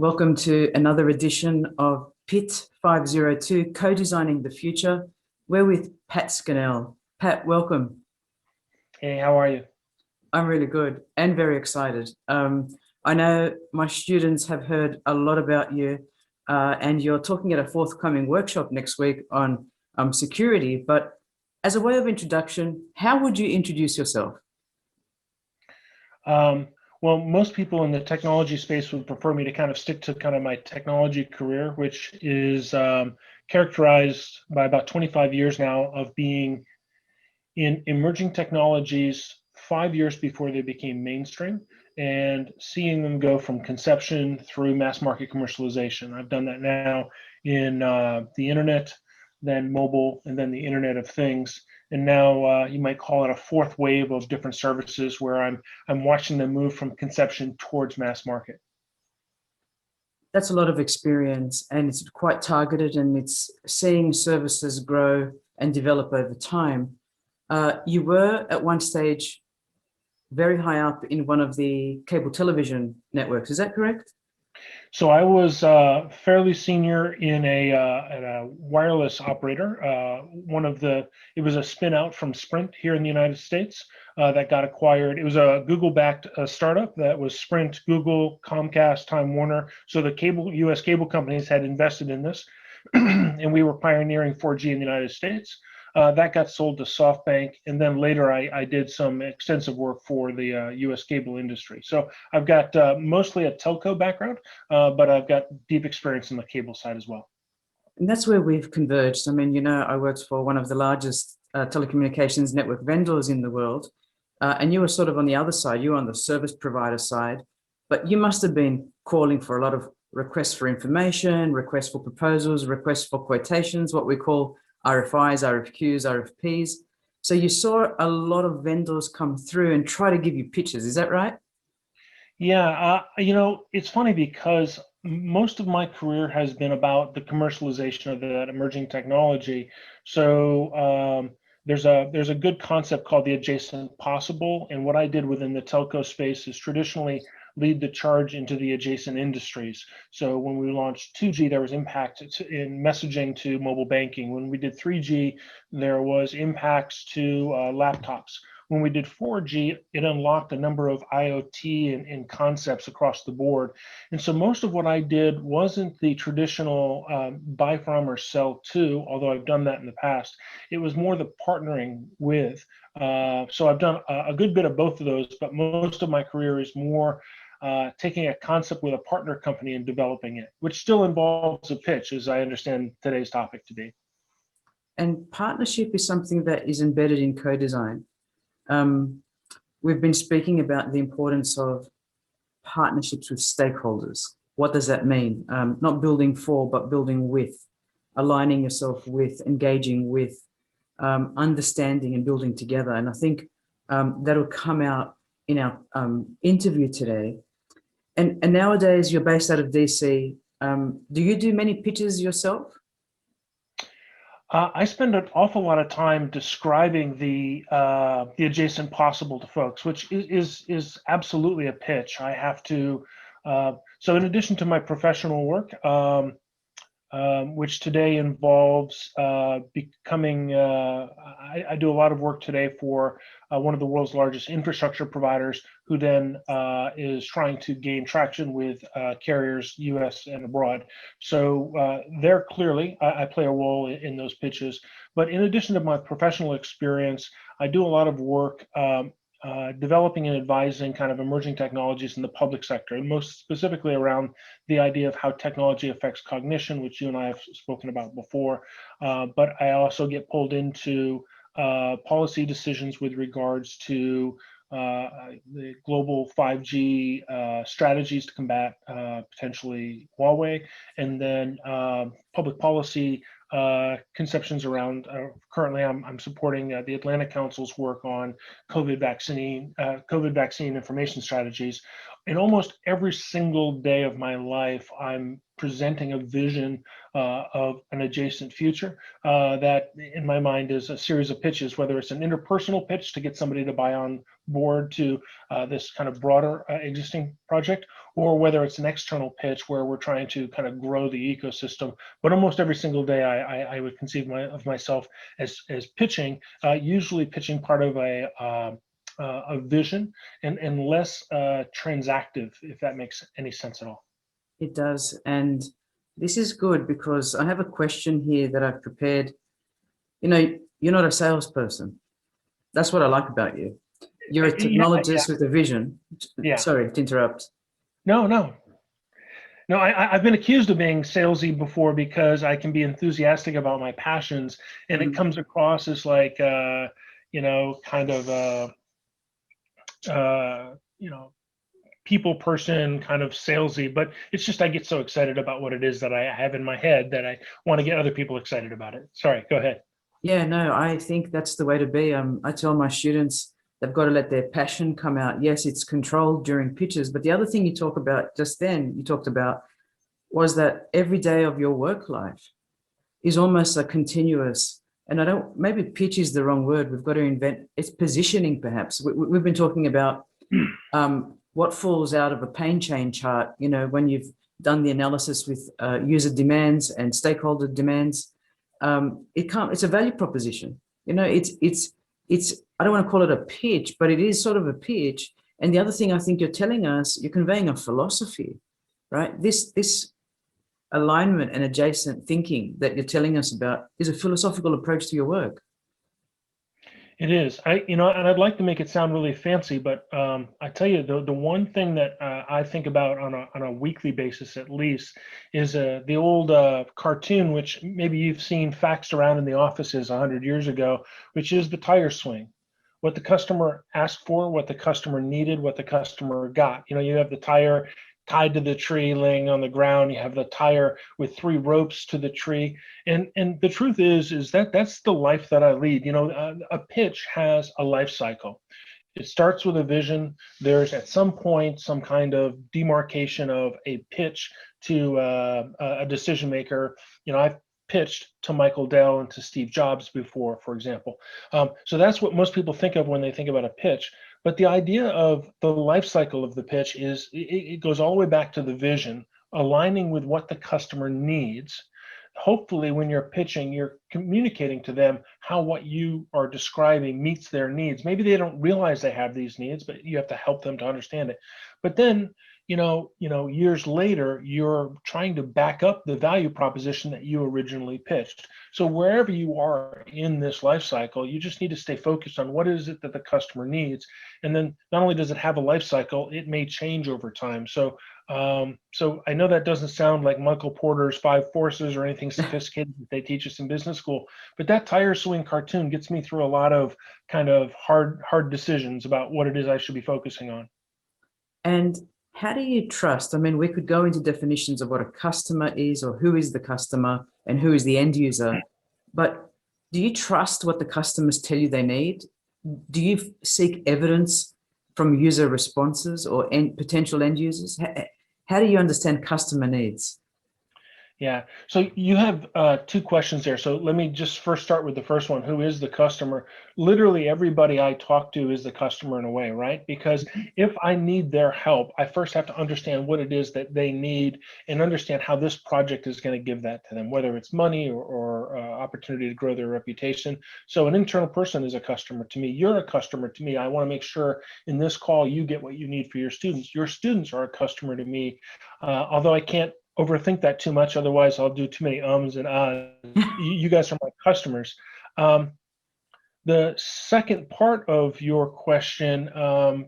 Welcome to another edition of PIT 502, Co-Designing the Future. We're with Pat Scannell. Pat, welcome. Hey, how are you? I'm really good and very excited. I know my students have heard a lot about you, and you're talking at a forthcoming workshop next week on security. But as a way of introduction, how would you introduce yourself? Um, well, most people in the technology space would prefer me to kind of stick to kind of my technology career, which is characterized by about 25 years now of being in emerging technologies 5 years before they became mainstream and seeing them go from conception through mass market commercialization. I've done that now in the internet, then mobile, and then the Internet of Things. And now you might call it a fourth wave of different services where I'm watching them move from conception towards mass market. That's a lot of experience, and it's quite targeted, and it's seeing services grow and develop over time. You were at one stage very high up in one of the cable television networks. Is that correct? So I was fairly senior in a wireless operator. It was a spin out from Sprint here in the United States that got acquired. It was a Google-backed startup that was Sprint, Google, Comcast, Time Warner. So the U.S. cable companies had invested in this, and we were pioneering 4G in the United States. That got sold to SoftBank, and then later I did some extensive work for the U.S. cable industry. So I've got mostly a telco background, but I've got deep experience in the cable side as well. And that's where we've converged. I mean, I worked for one of the largest telecommunications network vendors in the world, and you were sort of on the other side. You were on the service provider side, but you must have been calling for a lot of requests for information, requests for proposals, requests for quotations, what we call RFIs, RFQs, RFPs. So you saw a lot of vendors come through and try to give you pitches. Is that right? Yeah, it's funny because most of my career has been about the commercialization of that emerging technology. So there's a good concept called the adjacent possible, and what I did within the telco space is traditionally lead the charge into the adjacent industries. So when we launched 2G, there was impact in messaging to mobile banking. When we did 3G, there was impacts to laptops. When we did 4G, it unlocked a number of IoT and concepts across the board. And so most of what I did wasn't the traditional buy from or sell to, although I've done that in the past. It was more the partnering with. So I've done a good bit of both of those, but most of my career is more taking a concept with a partner company and developing it, which still involves a pitch, as I understand today's topic to be. And partnership is something that is embedded in co-design. Um, we've been speaking about the importance of partnerships with stakeholders. What does that mean? Not building for, but building with, aligning yourself with, engaging with, understanding and building together. And I think that'll come out in our interview today. And nowadays you're based out of DC. Do you do many pitches yourself? I spend an awful lot of time describing the adjacent possible to folks, which is absolutely a pitch. I have to. So in addition to my professional work, which today involves becoming, I do a lot of work today for one of the world's largest infrastructure providers who then is trying to gain traction with carriers, US and abroad. So there clearly, I play a role in those pitches. But in addition to my professional experience, I do a lot of work developing and advising kind of emerging technologies in the public sector, and most specifically around the idea of how technology affects cognition, which you and I have spoken about before. But I also get pulled into policy decisions with regards to the global 5G strategies to combat potentially Huawei, and then public policy conceptions around. Currently, I'm supporting the Atlantic Council's work on COVID vaccine information strategies. And almost every single day of my life, I'm presenting a vision of an adjacent future that, in my mind, is a series of pitches, whether it's an interpersonal pitch to get somebody to buy on board to this kind of broader existing project, or whether it's an external pitch where we're trying to kind of grow the ecosystem. But almost every single day, I would conceive of myself as pitching, usually pitching part of a vision and less transactive, if that makes any sense at all. It does. And this is good because I have a question here that I've prepared. You know, you're not a salesperson. That's what I like about you. You're a technologist with a vision. Yeah. Sorry to interrupt. No. I've been accused of being salesy before because I can be enthusiastic about my passions, and it comes across as like, kind of, people person, kind of salesy. But it's just I get so excited about what it is that I have in my head that I want to get other people excited about it. Sorry, go ahead. Yeah, no, I think that's the way to be. I tell my students they've got to let their passion come out. Yes, it's controlled during pitches, but the other thing you talked about was that every day of your work life is almost a continuous, and maybe pitch is the wrong word. We've got to invent, it's positioning perhaps. We've been talking about what falls out of a pain chain chart, when you've done the analysis with user demands and stakeholder demands. It's a value proposition. It's I don't want to call it a pitch, but it is sort of a pitch. And the other thing I think you're telling us, you're conveying a philosophy, right? This alignment and adjacent thinking that you're telling us about is a philosophical approach to your work. It is. And I'd like to make it sound really fancy, but I tell you, the one thing that I think about on a weekly basis, at least, is the old cartoon, which maybe you've seen faxed around in the offices 100 years ago, which is the tire swing. What the customer asked for, what the customer needed, what the customer got. You have the tire tied to the tree laying on the ground. You have the tire with 3 ropes to the tree. And the truth is that that's the life that I lead. A pitch has a life cycle. It starts with a vision. There's at some point some kind of demarcation of a pitch to a decision maker. I've pitched to Michael Dell and to Steve Jobs before, for example. So that's what most people think of when they think about a pitch. But the idea of the life cycle of the pitch is it goes all the way back to the vision, aligning with what the customer needs. Hopefully, when you're pitching, you're communicating to them how what you are describing meets their needs. Maybe they don't realize they have these needs, but you have to help them to understand it. But then, years later, you're trying to back up the value proposition that you originally pitched. So wherever you are in this life cycle, you just need to stay focused on what is it that the customer needs. And then not only does it have a life cycle, it may change over time. So I know that doesn't sound like Michael Porter's 5 Forces or anything sophisticated that they teach us in business school, but that tire swing cartoon gets me through a lot of kind of hard decisions about what it is I should be focusing on. And how do you trust? I mean, we could go into definitions of what a customer is or who is the customer and who is the end user, but do you trust what the customers tell you they need? Do you seek evidence from user responses or potential end users? How do you understand customer needs? Yeah. So you have 2 questions there. So let me just first start with the first one. Who is the customer? Literally everybody I talk to is the customer in a way, right? Because if I need their help, I first have to understand what it is that they need and understand how this project is going to give that to them, whether it's money or opportunity to grow their reputation. So an internal person is a customer to me. You're a customer to me. I want to make sure in this call you get what you need for your students. Your students are a customer to me, although I can't overthink that too much, otherwise I'll do too many ums and ahs. You guys are my customers. The second part of your question,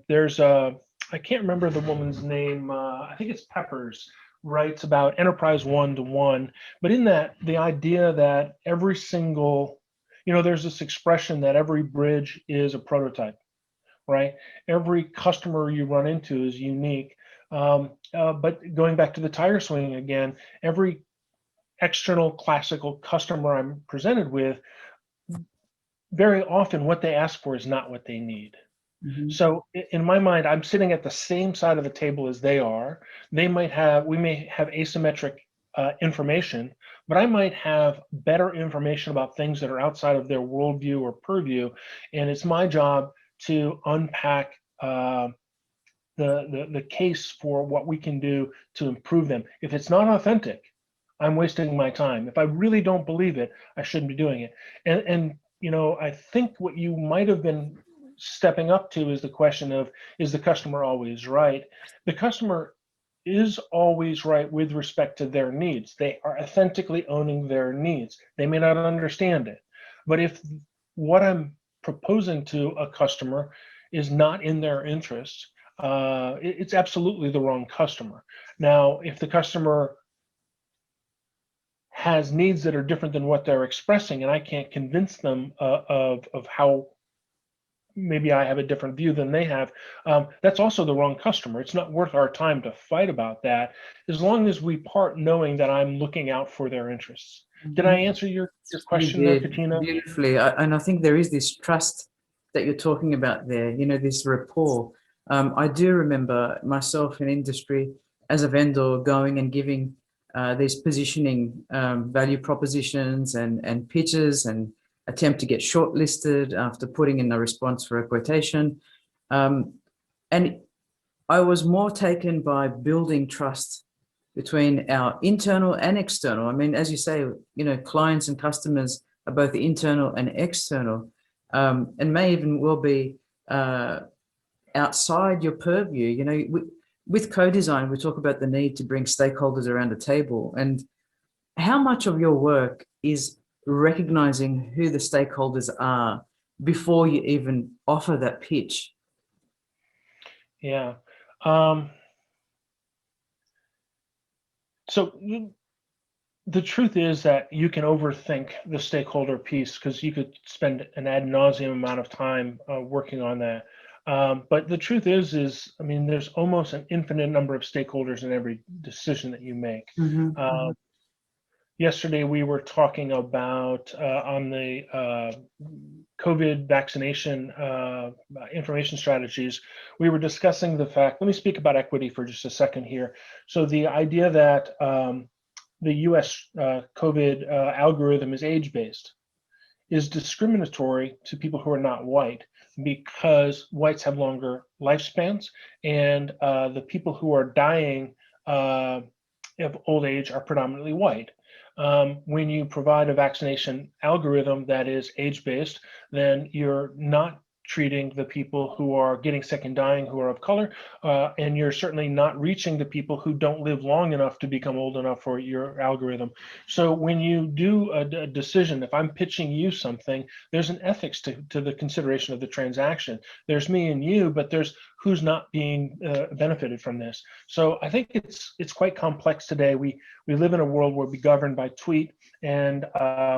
there's I can't remember the woman's name. I think it's Peppers, writes about enterprise one-to-one. But in that, the idea that every single, there's this expression that every bridge is a prototype, right? Every customer you run into is unique. But going back to the tire swing again, every external classical customer I'm presented with, very often what they ask for is not what they need. Mm-hmm. So in my mind, I'm sitting at the same side of the table as they are. We may have asymmetric information, but I might have better information about things that are outside of their worldview or purview, and it's my job to unpack the case for what we can do to improve them. If it's not authentic, I'm wasting my time. If I really don't believe it, I shouldn't be doing it. And I think what you might have been stepping up to is the question of, is the customer always right? The customer is always right with respect to their needs. They are authentically owning their needs. They may not understand it, but if what I'm proposing to a customer is not in their interest, it's absolutely the wrong customer. Now, if the customer has needs that are different than what they're expressing, and I can't convince them of how maybe I have a different view than they have, that's also the wrong customer. It's not worth our time to fight about that, as long as we part knowing that I'm looking out for their interests. Did I answer your question there, Katina? Beautifully. And I think there is this trust that you're talking about there, this rapport. I do remember myself in industry as a vendor going and giving these positioning value propositions and pitches, and attempt to get shortlisted after putting in a response for a quotation. And I was more taken by building trust between our internal and external. I mean, as you say, clients and customers are both internal and external, and may even well be outside your purview. With co-design, we talk about the need to bring stakeholders around the table, and how much of your work is recognizing who the stakeholders are before you even offer that pitch? Yeah. So the truth is that you can overthink the stakeholder piece, because you could spend an ad nauseum amount of time working on that. But the truth is, I mean, there's almost an infinite number of stakeholders in every decision that you make. Yesterday, we were talking about on the COVID vaccination information strategies. We were discussing the fact, let me speak about equity for just a second here. So the idea that the US COVID algorithm is age-based is discriminatory to people who are not white, because whites have longer lifespans, and the people who are dying of old age are predominantly white. When you provide a vaccination algorithm that is age-based, then you're not treating the people who are getting sick and dying who are of color, and you're certainly not reaching the people who don't live long enough to become old enough for your algorithm. So when you do a decision, if I'm pitching you something, there's an ethics to the consideration of the transaction. There's me and you, but there's who's not being benefited from this. So I think it's quite complex today. We live in a world where we govern by tweet, and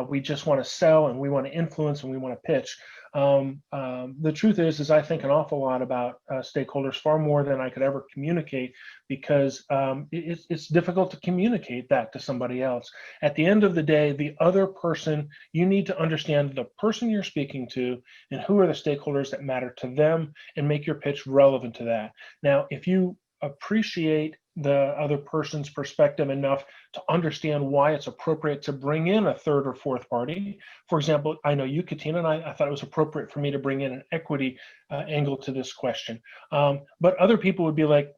we just want to sell, and we want to influence, and we want to pitch. The truth is I think an awful lot about stakeholders, far more than I could ever communicate, because it's difficult to communicate that to somebody else. At the end of the day, the other person, you need to understand the person you're speaking to and who are the stakeholders that matter to them, and make your pitch relevant to that. Now, if you appreciate the other person's perspective enough to understand why it's appropriate to bring in a third or fourth party. For example, I know you, Katina, and I thought it was appropriate for me to bring in an equity angle to this question. But other people would be like,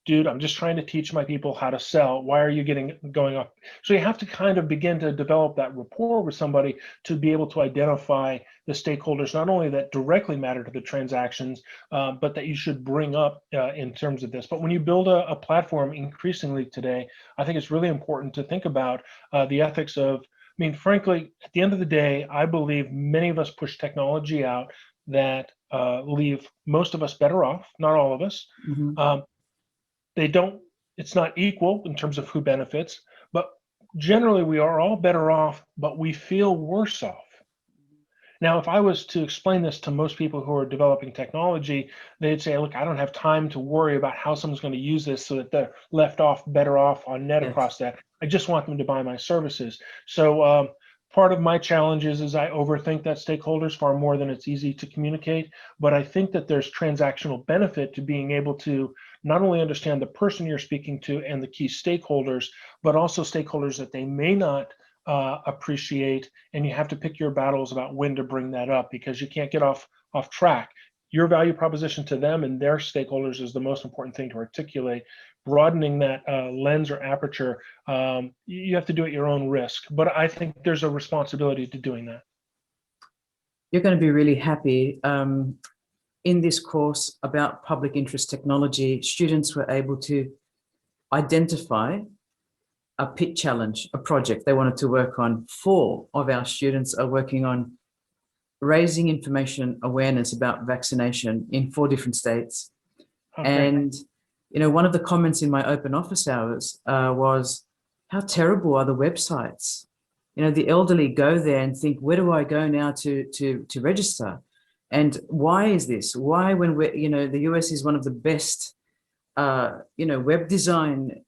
dude, I'm just trying to teach my people how to sell. Why are you going up? So you have to kind of begin to develop that rapport with somebody to be able to identify the stakeholders, not only that directly matter to the transactions, but that you should bring up in terms of this. But when you build a platform increasingly today, I think it's really important to think about the ethics of, I mean, frankly, at the end of the day, I believe many of us push technology out that leave most of us better off, not all of us. It's not equal in terms of who benefits, but generally we are all better off, but we feel worse off. Now, if I was to explain this to most people who are developing technology, they'd say, look, I don't have time to worry about how someone's going to use this so that they're better off on net across that. I just want them to buy my services. So part of my challenge is I overthink that stakeholders far more than it's easy to communicate, but I think that there's transactional benefit to being able to not only understand the person you're speaking to and the key stakeholders, but also stakeholders that they may not appreciate, and you have to pick your battles about when to bring that up, because you can't get off track. Your value proposition to them and their stakeholders is the most important thing to articulate. Broadening that lens or aperture, you have to do at your own risk, but I think there's a responsibility to doing that. You're going to be really happy. In this course about public interest technology, students were able to identify a pit challenge, a project they wanted to work on. 4 of our students are working on raising information awareness about vaccination in 4 different states. Okay. And, you know, one of the comments in my open office hours was, how terrible are the websites? You know, the elderly go there and think, where do I go now to register? And why is this? Why, when we're, you know, the US is one of the best, you know, web design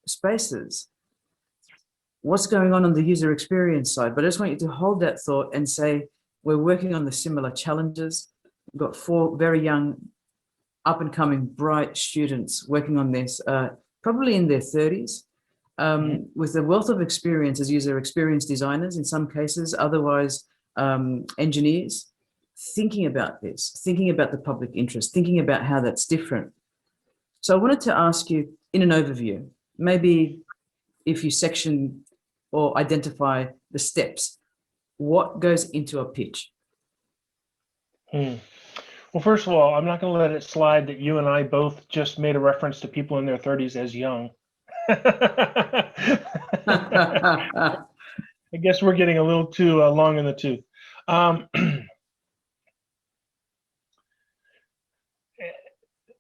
spaces. What's going on the user experience side? But I just want you to hold that thought and say, we're working on the similar challenges. We've got 4 very young, up and coming, bright students working on this, probably in their 30s, with a wealth of experience as user experience designers in some cases, otherwise engineers, thinking about this, thinking about the public interest, thinking about how that's different. So I wanted to ask you, in an overview, maybe if you section or identify the steps, what goes into a pitch? Well, first of all, I'm not going to let it slide that you and I both just made a reference to people in their 30s as young. I guess we're getting a little too long in the tooth.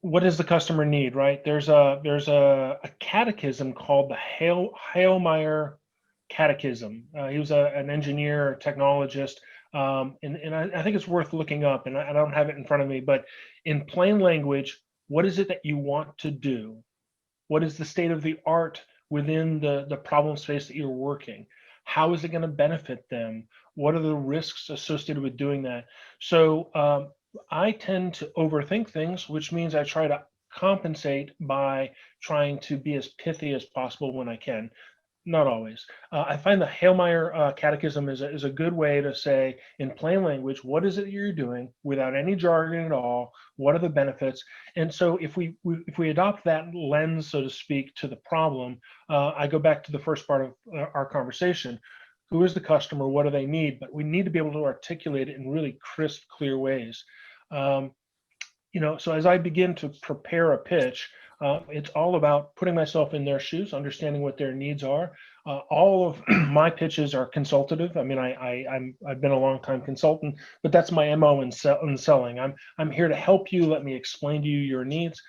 What does the customer need, right? There's a catechism called the Hailmeyer Catechism. He was an engineer, a technologist, and I think it's worth looking up, and I don't have it in front of me, but in plain language, what is it that you want to do? What is the state of the art within the problem space that you're working? How is it going to benefit them? What are the risks associated with doing that? So I tend to overthink things, which means I try to compensate by trying to be as pithy as possible when I can. Not always. I find the Hailmeyer Catechism is a good way to say in plain language, what is it you're doing without any jargon at all? What are the benefits? And so if we adopt that lens, so to speak, to the problem, I go back to the first part of our conversation. Who is the customer? What do they need? But we need to be able to articulate it in really crisp, clear ways. You know, so as I begin to prepare a pitch, it's all about putting myself in their shoes, understanding what their needs are. All of my pitches are consultative. I mean, I've been a long time consultant, but that's my MO in selling. I'm here to help you. Let me explain to you your needs.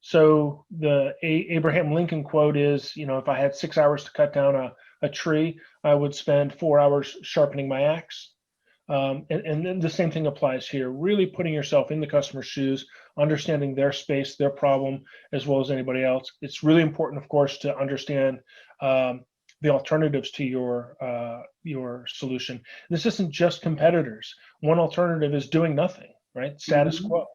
So the Abraham Lincoln quote is, you know, if I had 6 hours to cut down a tree, I would spend 4 hours sharpening my axe. And then the same thing applies here, really putting yourself in the customer's shoes, understanding their space, their problem, as well as anybody else. It's really important, of course, to understand the alternatives to your solution. This isn't just competitors. One alternative is doing nothing, right? Status quo.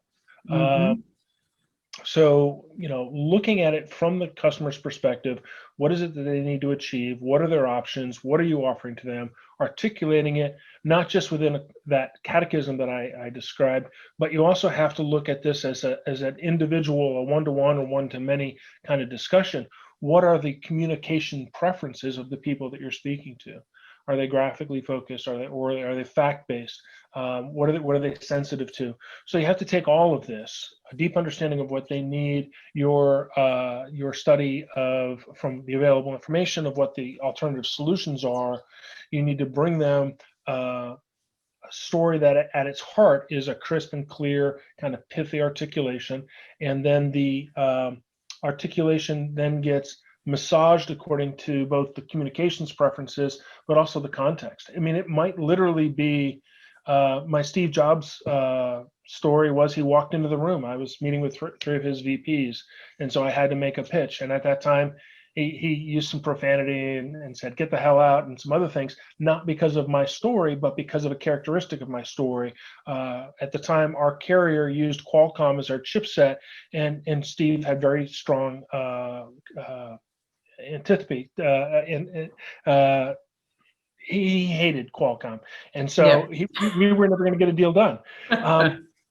So, you know, looking at it from the customer's perspective, what is it that they need to achieve? What are their options? What are you offering to them? Articulating it, not just within that catechism that I described, but you also have to look at this as an individual, a one-to-one or one-to-many kind of discussion. What are the communication preferences of the people that you're speaking to? Are they graphically focused? Or are they fact-based? What are they sensitive to? So you have to take all of this, a deep understanding of what they need, your study from the available information of what the alternative solutions are. You need to bring them a story that at its heart is a crisp and clear kind of pithy articulation, and then the articulation then gets massaged according to both the communications preferences, but also the context. I mean, it might literally be my Steve Jobs story was he walked into the room. I was meeting with 3 of his VPs, and so I had to make a pitch. And at that time, he used some profanity and said, "Get the hell out," and some other things, not because of my story, but because of a characteristic of my story. At the time, our carrier used Qualcomm as our chipset, and Steve had very strong antipathy. He hated Qualcomm, and Yeah. so we were never going to get a deal done.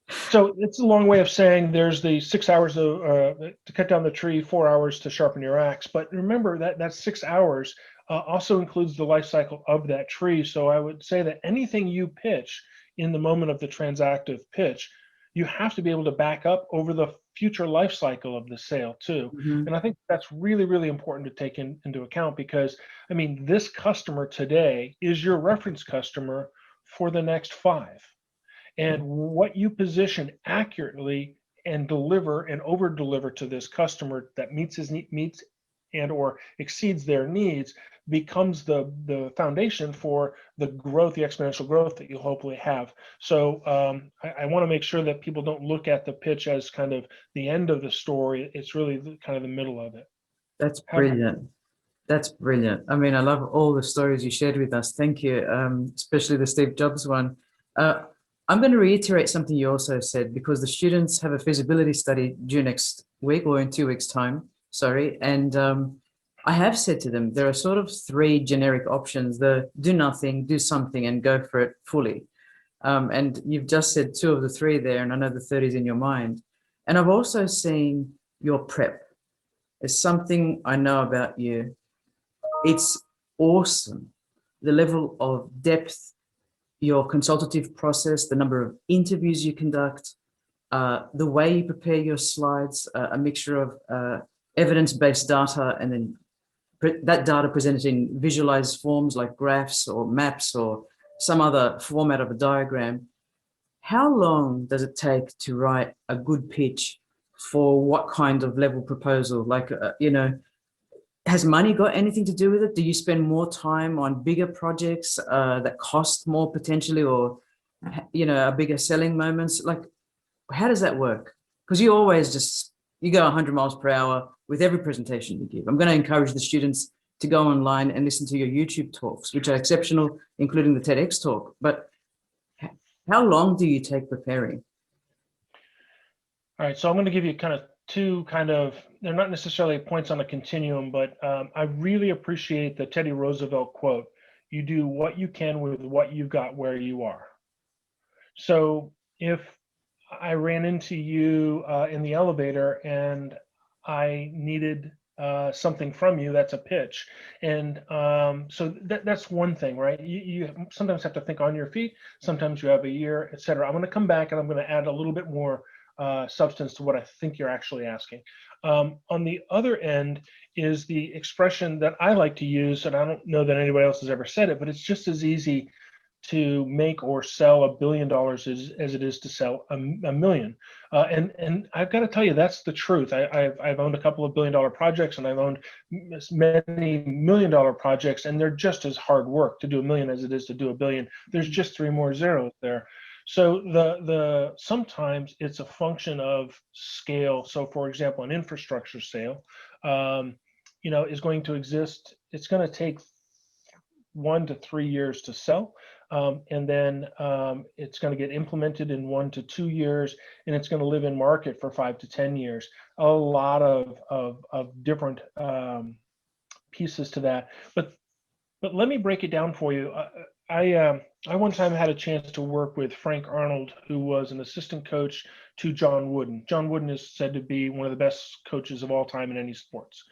So it's a long way of saying there's the 6 hours to cut down the tree, 4 hours to sharpen your axe. But remember that 6 hours also includes the life cycle of that tree. So I would say that anything you pitch in the moment of the transactive pitch, you have to be able to back up over the future life cycle of the sale too. Mhm. And I think that's really, really important to take into account, because I mean, this customer today is your reference customer for the next 5. And what you position accurately and deliver and over deliver to this customer that meets and or exceeds their needs becomes the foundation for the growth, the exponential growth that you'll hopefully have. So I want to make sure that people don't look at the pitch as kind of the end of the story. It's really kind of the middle of it. That's brilliant. That's brilliant. I mean, I love all the stories you shared with us. Thank you, especially the Steve Jobs one. Uh, I'm going to reiterate something you also said, because the students have a feasibility study due next week, or in 2 weeks' time. Sorry. And I have said to them, there are sort of 3 generic options: the do nothing, do something, and go for it fully. And you've just said 2 of the 3 there, and I know the third is in your mind. And I've also seen your prep. It's something I know about you. It's awesome. The level of depth, your consultative process, the number of interviews you conduct, the way you prepare your slides, a mixture of evidence-based data, and then that data presented in visualized forms like graphs or maps or some other format of a diagram. How long does it take to write a good pitch for what kind of level proposal? Like, has money got anything to do with it? Do you spend more time on bigger projects that cost more potentially, or a bigger selling moments? Like, how does that work? Because you always you go 100 miles per hour with every presentation you give. I'm going to encourage the students to go online and listen to your YouTube talks, which are exceptional, including the TEDx talk. But how long do you take preparing? All right, so I'm going to give you kind of two they're not necessarily points on a continuum, but I really appreciate the Teddy Roosevelt quote: "You do what you can with what you've got where you are." So if I ran into you in the elevator and I needed something from you, that's a pitch. And so that's one thing, right? You sometimes have to think on your feet. Sometimes you have a year, et cetera. I'm going to come back and I'm going to add a little bit more substance to what I think you're actually asking. On the other end is the expression that I like to use, and I don't know that anybody else has ever said it, but it's just as easy to make or sell $1 billion as it is to sell a million. And I've got to tell you, that's the truth. I've owned a couple of $1 billion projects, and I've owned many $1 million projects, and they're just as hard work to do a million as it is to do $1 billion. There's just 3 more zeros there. So the sometimes it's a function of scale. So for example, an infrastructure sale, is going to exist. It's going to take 1 to 3 years to sell. And then it's going to get implemented in 1 to 2 years, and it's going to live in market for 5 to 10 years. A lot of different pieces to that. But let me break it down for you. I one time had a chance to work with Frank Arnold, who was an assistant coach to John Wooden. John Wooden is said to be one of the best coaches of all time in any sports.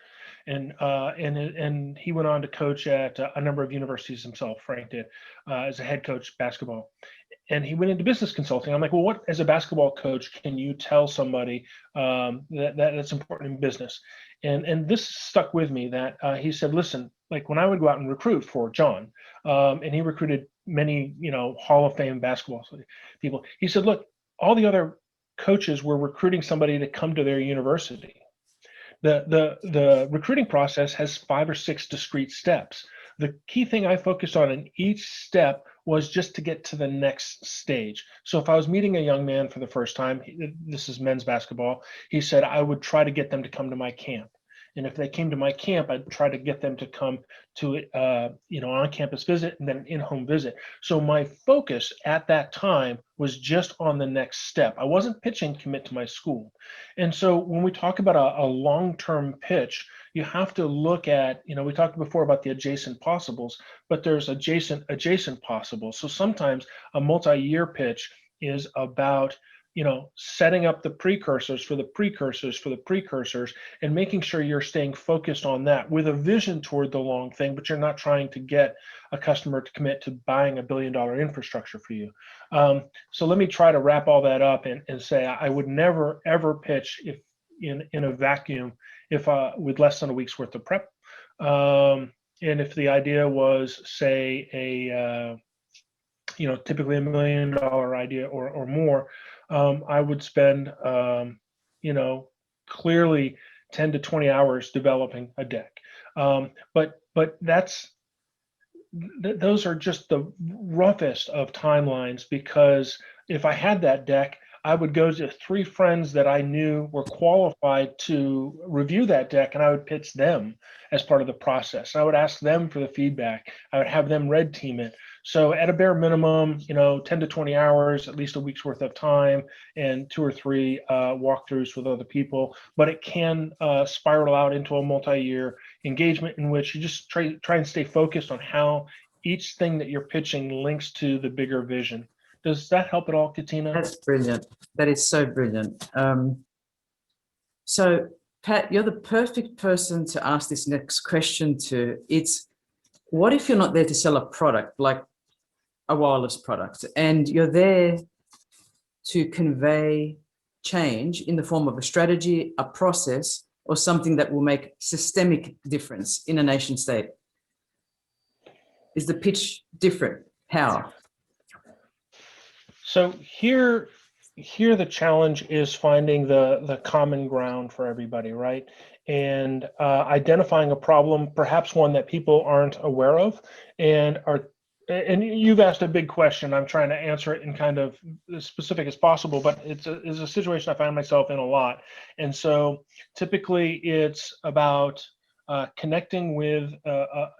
And he went on to coach at a number of universities himself. Frank did, as a head coach basketball, and he went into business consulting. I'm like, well, what as a basketball coach can you tell somebody that's important in business? And this stuck with me. That he said, listen, like when I would go out and recruit for John, and he recruited many Hall of Fame basketball people. He said, look, all the other coaches were recruiting somebody to come to their university. The recruiting process has 5 or 6 discrete steps. The key thing I focused on in each step was just to get to the next stage. So if I was meeting a young man for the first time, this is men's basketball, he said I would try to get them to come to my camp. And if they came to my camp, I'd try to get them to come to on-campus visit and then an in-home visit. So my focus at that time was just on the next step. I wasn't pitching commit to my school. And so when we talk about a long-term pitch, you have to look at, we talked before about the adjacent possibles, but there's adjacent possibles. So sometimes a multi-year pitch is about setting up the precursors for the precursors for the precursors and making sure you're staying focused on that with a vision toward the long thing, but you're not trying to get a customer to commit to buying $1 billion infrastructure for you. So let me try to wrap all that up and say I would never, ever pitch if in a vacuum if with less than a week's worth of prep. And if the idea was, say, typically $1 million idea or more, I would spend, clearly 10 to 20 hours developing a deck. But those are just the roughest of timelines, because if I had that deck, I would go to 3 friends that I knew were qualified to review that deck, and I would pitch them as part of the process. I would ask them for the feedback. I would have them red team it. So at a bare minimum, 10 to 20 hours, at least a week's worth of time, and 2 or 3 walkthroughs with other people. But it can spiral out into a multi-year engagement in which you just try and stay focused on how each thing that you're pitching links to the bigger vision. Does that help at all, Katina? That's brilliant. That is so brilliant. So, Pat, you're the perfect person to ask this next question to. It's, what if you're not there to sell a product, like a wireless product, and you're there to convey change in the form of a strategy, a process, or something that will make systemic difference in a nation state? Is the pitch different? How? So here the challenge is finding the common ground for everybody, right? And identifying a problem, perhaps one that people aren't aware of, and you've asked a big question. I'm trying to answer it in kind of as specific as possible, but it's a situation I find myself in a lot. And so typically it's about connecting with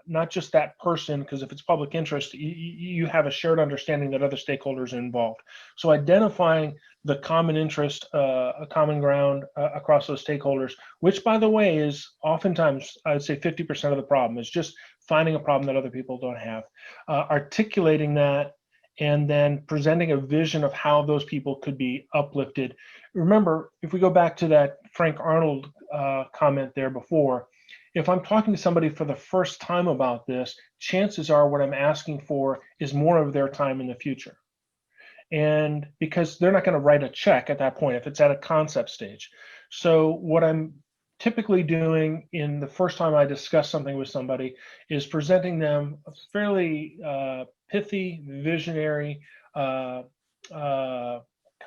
not just that person, because if it's public interest, you have a shared understanding that other stakeholders are involved. So identifying the common interest, a common ground across those stakeholders, which, by the way, is oftentimes, I'd say 50% of the problem, is just finding a problem that other people don't have, articulating that, and then presenting a vision of how those people could be uplifted. Remember, if we go back to that Frank Arnold comment there before, if I'm talking to somebody for the first time about this, chances are what I'm asking for is more of their time in the future. And because they're not going to write a check at that point if it's at a concept stage. So what I'm typically doing in the first time I discuss something with somebody is presenting them a fairly pithy, visionary kind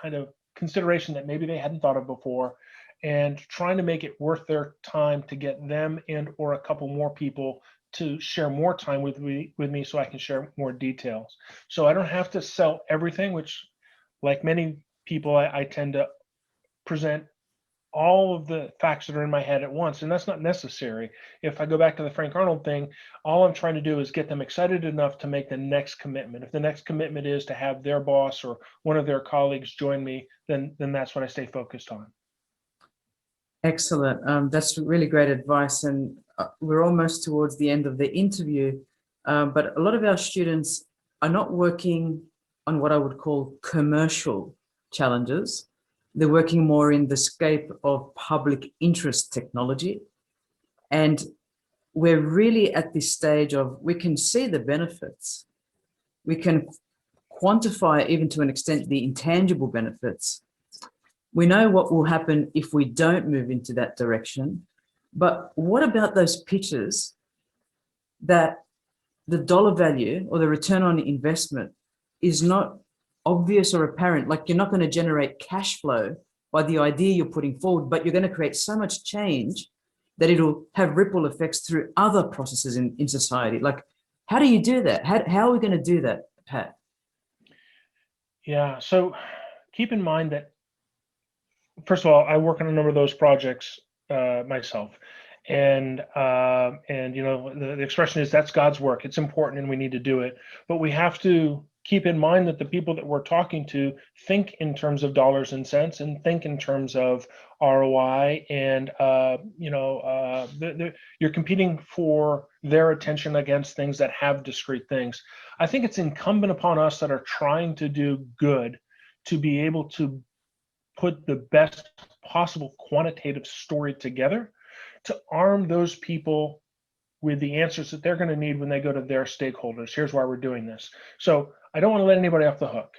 of consideration that maybe they hadn't thought of before, and trying to make it worth their time to get them and or a couple more people to share more time with me so I can share more details. So I don't have to sell everything, which, like many people, I tend to present all of the facts that are in my head at once, and that's not necessary. If I go back to the Frank Arnold thing, all I'm trying to do is get them excited enough to make the next commitment. If the next commitment is to have their boss or one of their colleagues join me, then that's what I stay focused on. Excellent. That's really great advice. And we're almost towards the end of the interview, but a lot of our students are not working on what I would call commercial challenges. They're working more in the scape of public interest technology. And we're really at this stage of, we can see the benefits. We can quantify, even to an extent, the intangible benefits. We know what will happen if we don't move into that direction. But what about those pitches that the dollar value or the return on investment is not obvious or apparent? Like, you're not going to generate cash flow by the idea you're putting forward, but you're going to create so much change that it'll have ripple effects through other processes in society. Like, how do you do that? How are we going to do that, Pat? Yeah, so keep in mind that, first of all, I work on a number of those projects myself. And you know, the expression is that's God's work. It's important and we need to do it, but we have to keep in mind that the people that we're talking to think in terms of dollars and cents and think in terms of ROI, and you know, you're competing for their attention against things that have discrete things. I think it's incumbent upon us that are trying to do good to be able to put the best possible quantitative story together to arm those people with the answers that they're going to need when they go to their stakeholders. Here's why we're doing this. So I don't want to let anybody off the hook.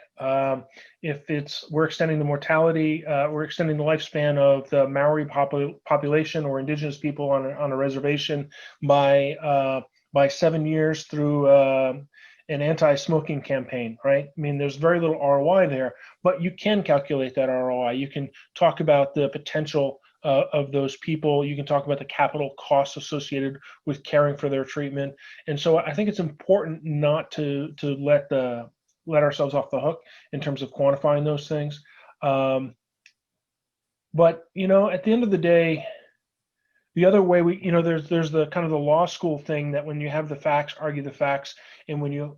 If we're extending the mortality, we're extending the lifespan of the Maori population or indigenous people on a reservation by 7 years through an anti-smoking campaign, right? I mean, there's very little ROI there, but you can calculate that ROI. You can talk about the potential of those people. You can talk about the capital costs associated with caring for their treatment. And so I think it's important not to let ourselves off the hook in terms of quantifying those things. But you know, at the end of the day, the other way there's the kind of the law school thing that when you have the facts, argue the facts, and when you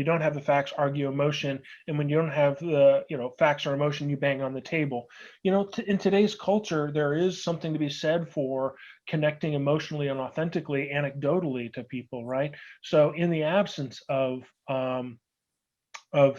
don't have the facts, argue emotion, and when you don't have the facts or emotion, you bang on the table. You know, in today's culture, there is something to be said for connecting emotionally and authentically, anecdotally to people, right? So in the absence of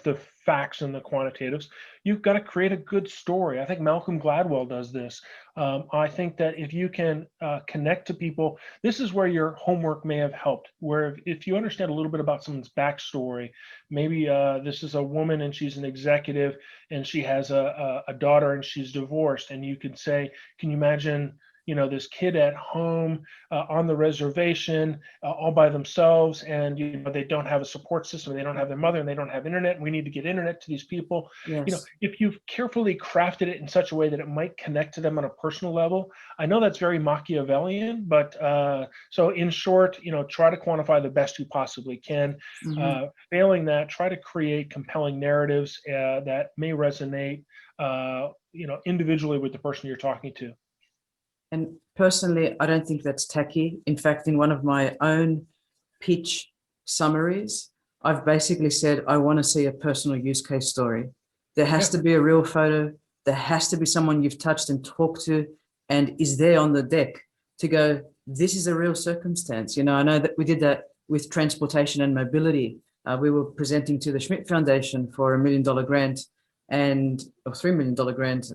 the facts and the quantitatives, you've got to create a good story. I think Malcolm Gladwell does this. I think that if you can connect to people, this is where your homework may have helped, where if you understand a little bit about someone's backstory, maybe this is a woman and she's an executive and she has a daughter and she's divorced, and you could say, can you imagine this kid at home on the reservation all by themselves, and they don't have a support system, they don't have their mother, and they don't have internet, and we need to get internet to these people. Yes. If you've carefully crafted it in such a way that it might connect to them on a personal level, I know that's very Machiavellian, but so in short, try to quantify the best you possibly can. Failing that, try to create compelling narratives that may resonate individually with the person you're talking to. And personally, I don't think that's tacky. In fact, in one of my own pitch summaries, I've basically said, I want to see a personal use case story. There has to be a real photo. There has to be someone you've touched and talked to and is there on the deck to go, this is a real circumstance. I know that we did that with transportation and mobility. We were presenting to the Schmidt Foundation for $1 million grant or $3 million grant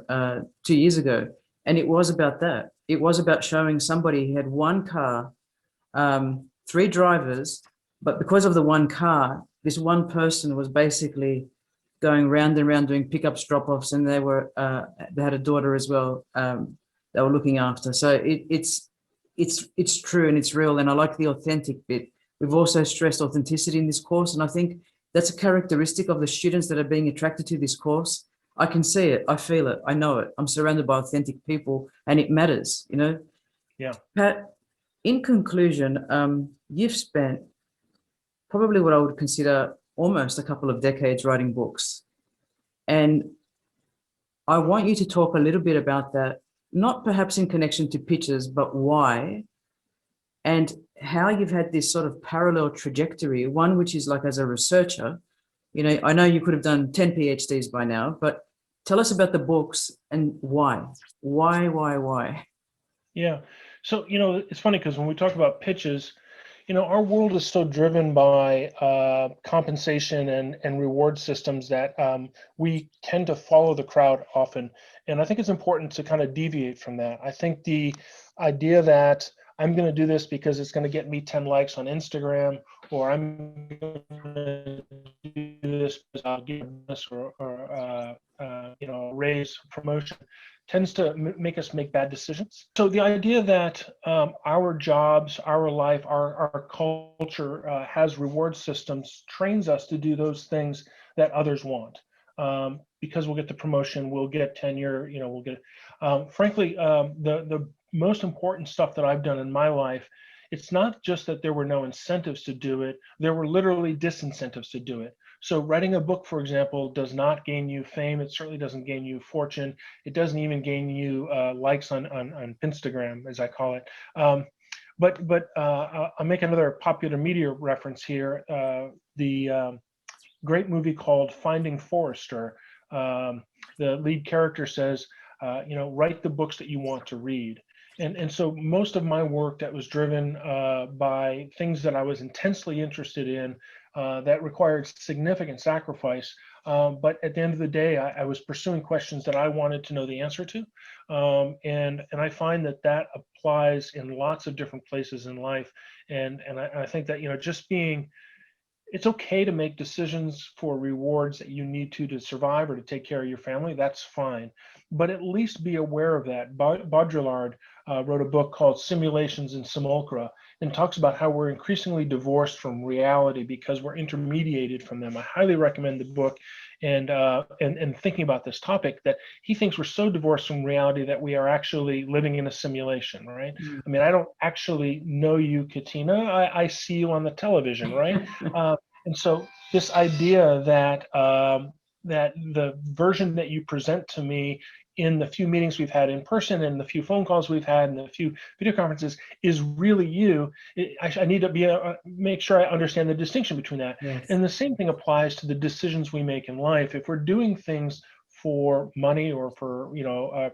2 years ago. And it was about that. It was about showing somebody who had one car, 3 drivers, but because of the one car, this one person was basically going round and round doing pickups, drop-offs, and they had a daughter as well. They were looking after. So it's true and it's real. And I like the authentic bit. We've also stressed authenticity in this course, and I think that's a characteristic of the students that are being attracted to this course. I can see it. I feel it. I know it. I'm surrounded by authentic people, and it matters, Yeah. Pat, in conclusion, you've spent probably what I would consider almost a couple of decades writing books. And I want you to talk a little bit about that, not perhaps in connection to pitches, but why, and how you've had this sort of parallel trajectory, one which is like as a researcher. I know you could have done 10 PhDs by now, but tell us about the books and why. Why? Yeah. So, it's funny because when we talk about pitches, our world is so driven by compensation and reward systems that we tend to follow the crowd often. And I think it's important to kind of deviate from that. I think the idea that I'm going to do this because it's going to get me 10 likes on Instagram, or I'm going to do this because I'll get this or raise promotion, tends to make us make bad decisions. So the idea that our jobs, our life, our culture has reward systems trains us to do those things that others want. Because we'll get the promotion, we'll get tenure, we'll get, frankly, the most important stuff that I've done in my life it's not just that there were no incentives to do it, there were literally disincentives to do it. So writing a book, for example, does not gain you fame. It certainly doesn't gain you fortune. It doesn't even gain you likes on Instagram, as I call it. I'll make another popular media reference here. The great movie called Finding Forrester. The lead character says, write the books that you want to read. And so most of my work that was driven by things that I was intensely interested in that required significant sacrifice. But at the end of the day, I was pursuing questions that I wanted to know the answer to. And I find that applies in lots of different places in life. And I think that, it's okay to make decisions for rewards that you need to survive or to take care of your family. That's fine. But at least be aware of that. Baudrillard wrote a book called Simulations and Simulacra and talks about how we're increasingly divorced from reality because we're intermediated from them. I highly recommend the book and thinking about this topic, that he thinks we're so divorced from reality that we are actually living in a simulation, right? Mm. I mean, I don't actually know you, Katina. I see you on the television, right? And so this idea that that the version that you present to me in the few meetings we've had in person and the few phone calls we've had and the few video conferences is really you. I need to make sure I understand the distinction between that. Yes. And the same thing applies to the decisions we make in life. If we're doing things for money or for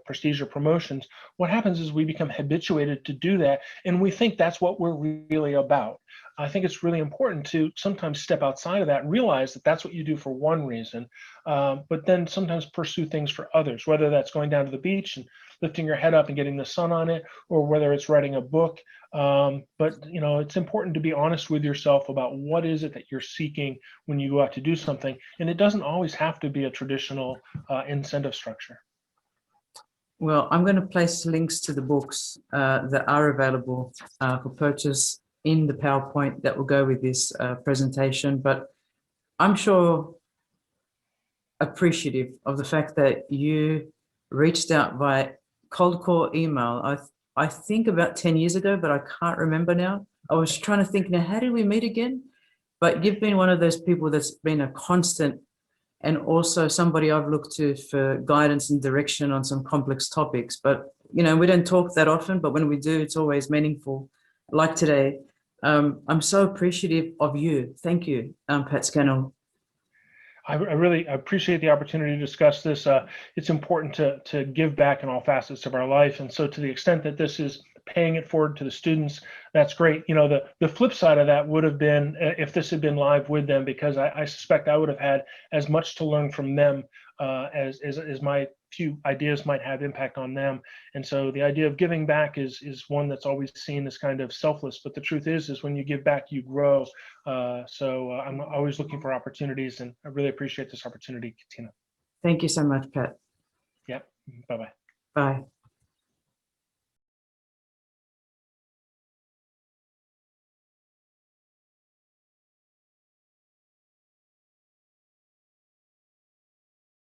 prestige or promotions, what happens is we become habituated to do that, and we think that's what we're really about. I think it's really important to sometimes step outside of that, realize that that's what you do for one reason, but then sometimes pursue things for others, whether that's going down to the beach and lifting your head up and getting the sun on it, or whether it's writing a book. But it's important to be honest with yourself about what is it that you're seeking when you go out to do something, and it doesn't always have to be a traditional incentive structure. Well, I'm going to place links to the books that are available for purchase in the PowerPoint that will go with this presentation, but I'm sure appreciative of the fact that you reached out via cold call email. I think about 10 years ago, but I can't remember now. I was trying to think now, how did we meet again? But you've been one of those people that's been a constant and also somebody I've looked to for guidance and direction on some complex topics. But, we don't talk that often, but when we do, it's always meaningful. Like today, I'm so appreciative of you. Thank you, Pat Scannell. I really appreciate the opportunity to discuss this. It's important to give back in all facets of our life. And so to the extent that this is paying it forward to the students, that's great. The flip side of that would have been if this had been live with them, because I suspect I would have had as much to learn from them as my few ideas might have impact on them. And so the idea of giving back is one that's always seen as kind of selfless, but the truth is when you give back, you grow. So I'm always looking for opportunities, and I really appreciate this opportunity, Katina. Thank you so much, Pat. Yeah. Bye-bye. Bye.